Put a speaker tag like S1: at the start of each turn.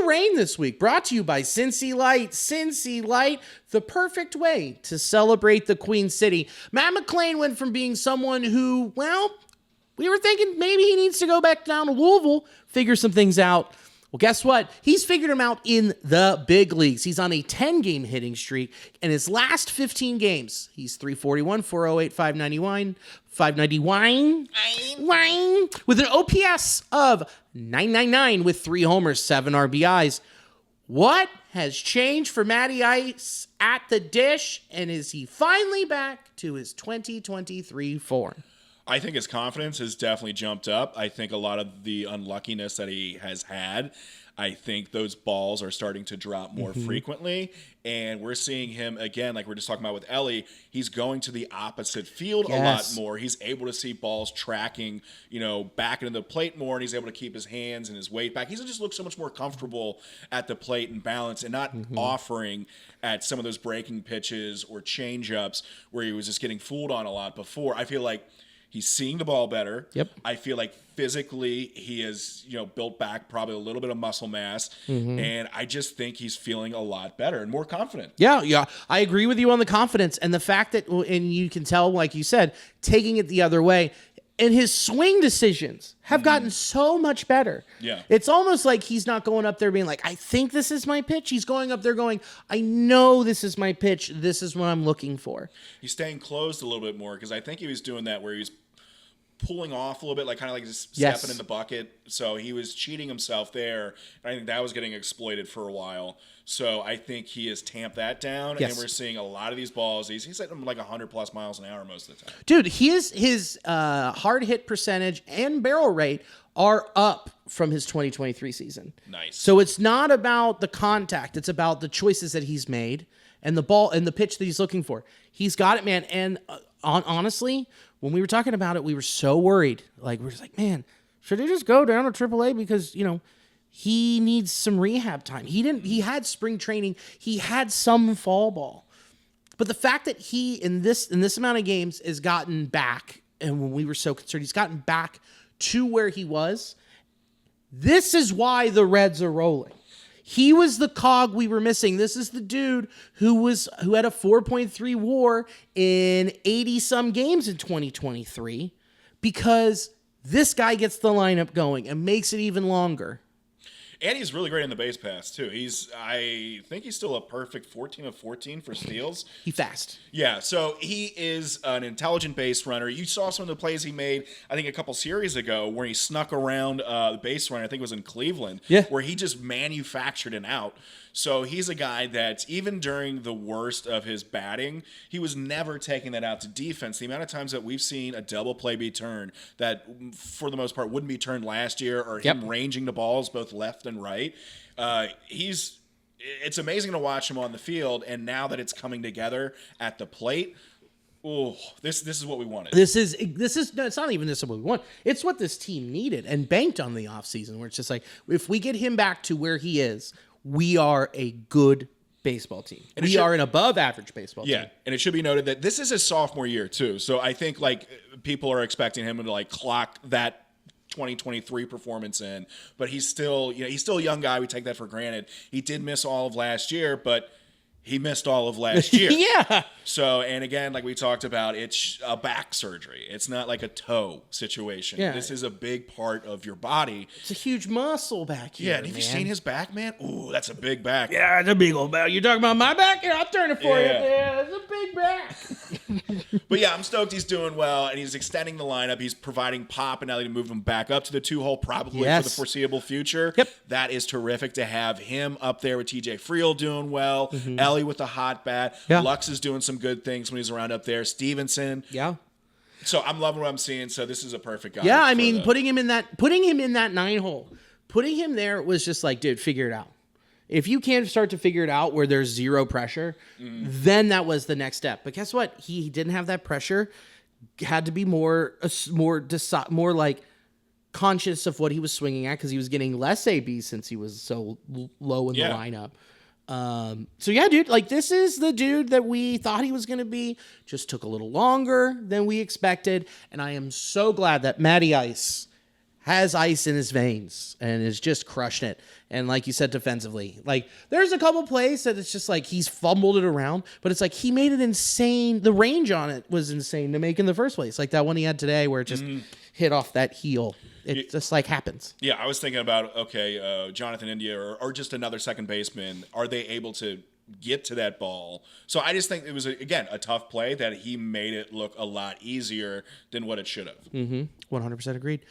S1: little rain this week, brought to you by Cincy Light. Cincy Light, the perfect way to celebrate the Queen City. Matt McLain went from being someone who, well, we were thinking maybe he needs to go back down to Louisville, figure some things out. Well, guess what? He's figured them out in the big leagues. He's on a 10-game hitting streak, and his last 15 games, he's 341, 408, 591, with an OPS of 999 with 3 homers, 7 RBIs. What has changed for Matty Ice at the dish, and is he finally back to his 2023 form?
S2: I think his confidence has definitely jumped up. I think a lot of the unluckiness that he has had, I think those balls are starting to drop more frequently. And we're seeing him, again, like we're just talking about with Ellie, he's going to the opposite field a lot more. He's able to see balls tracking, back into the plate more, and he's able to keep his hands and his weight back. He's just looks so much more comfortable at the plate and balance, and not offering at some of those breaking pitches or change-ups where he was just getting fooled on a lot before. I feel like he's seeing the ball better.
S1: Yep.
S2: I feel like physically he is, built back probably a little bit of muscle mass. And I just think he's feeling a lot better and more confident.
S1: Yeah. I agree with you on the confidence and the fact that, and you can tell, like you said, taking it the other way. And his swing decisions have gotten so much better.
S2: Yeah.
S1: It's almost like he's not going up there being like, I think this is my pitch. He's going up there going, I know this is my pitch. This is what I'm looking for.
S2: He's staying closed a little bit more, because I think he was doing that where he was pulling off a little bit, like kind of like just stepping in the bucket. So he was cheating himself there. And I think that was getting exploited for a while. So I think he has tamped that down, and we're seeing a lot of these balls. He's hitting them like 100+ miles an hour most of the time.
S1: Dude, his hard hit percentage and barrel rate are up from his 2023 season.
S2: Nice.
S1: So it's not about the contact. It's about the choices that he's made and the ball and the pitch that he's looking for. He's got it, man. And honestly, when we were talking about it, we were so worried. Like, we're just like, man, should he just go down to AAA? Because, he needs some rehab time. He had spring training. He had some fall ball. But the fact that he, in this amount of games, has gotten back, and when we were so concerned, he's gotten back to where he was. This is why the Reds are rolling. He was the cog we were missing. This is the dude who had a 4.3 WAR in 80-some games in 2023, because this guy gets the lineup going and makes it even longer.
S2: And he's really great in the base pass, too. I think he's still a perfect 14 of 14 for steals.
S1: He's fast.
S2: Yeah, so he is an intelligent base runner. You saw some of the plays he made, I think, a couple series ago, where he snuck around the base runner. I think it was in Cleveland, where he just manufactured an out. So he's a guy that, even during the worst of his batting, he was never taking that out to defense. The amount of times that we've seen a double play be turned that, for the most part, wouldn't be turned last year, or him ranging the balls both left and right. It's amazing to watch him on the field, and now that it's coming together at the plate, this is what we wanted.
S1: It's not even this is what we want. It's what this team needed and banked on the offseason, where it's just like, if we get him back to where he is, we are a good baseball team. We are an above-average baseball team.
S2: Yeah, and it should be noted that this is his sophomore year, too. So I think, people are expecting him to, clock that 2023 performance in. But he's still a young guy. We take that for granted. He did miss all of last year, but he missed all of last year.
S1: Yeah.
S2: So, and again, like we talked about, it's a back surgery. It's not like a toe situation.
S1: Yeah.
S2: This is a big part of your body.
S1: It's a huge muscle back here.
S2: Yeah, and have you seen his back, man? Ooh, that's a big back.
S1: Yeah, it's a big old back. You're talking about my back? Yeah, I'll turn it for you. Yeah, it's a big back.
S2: But yeah, I'm stoked he's doing well, and he's extending the lineup. He's providing pop and Ellie to move him back up to the 2-hole probably for the foreseeable future.
S1: Yep.
S2: That is terrific to have him up there with TJ Friel doing well. Ellie with the hot bat.
S1: Yeah.
S2: Lux is doing some good things when he's around up there. Stevenson.
S1: Yeah.
S2: So I'm loving what I'm seeing. So this is a perfect guy.
S1: Yeah, I mean, putting him in that 9-hole, putting him there was just like, dude, figure it out. If you can't start to figure it out where there's zero pressure, then that was the next step. But guess what? He didn't have that pressure. Had to be more like conscious of what he was swinging at, because he was getting less AB since he was so low in the lineup. So yeah, dude, this is the dude that we thought he was going to be. Just took a little longer than we expected. And I am so glad that Matty Ice has ice in his veins and is just crushing it. And like you said, defensively, like there's a couple plays that it's just like he's fumbled it around, but it's like he made it insane. The range on it was insane to make in the first place. Like that one he had today where it just hit off that heel. It just like happens.
S2: Yeah, I was thinking about, okay, Jonathan India or just another second baseman, are they able to get to that ball? So I just think it was, again, a tough play that he made it look a lot easier than what it should have.
S1: 100% agreed.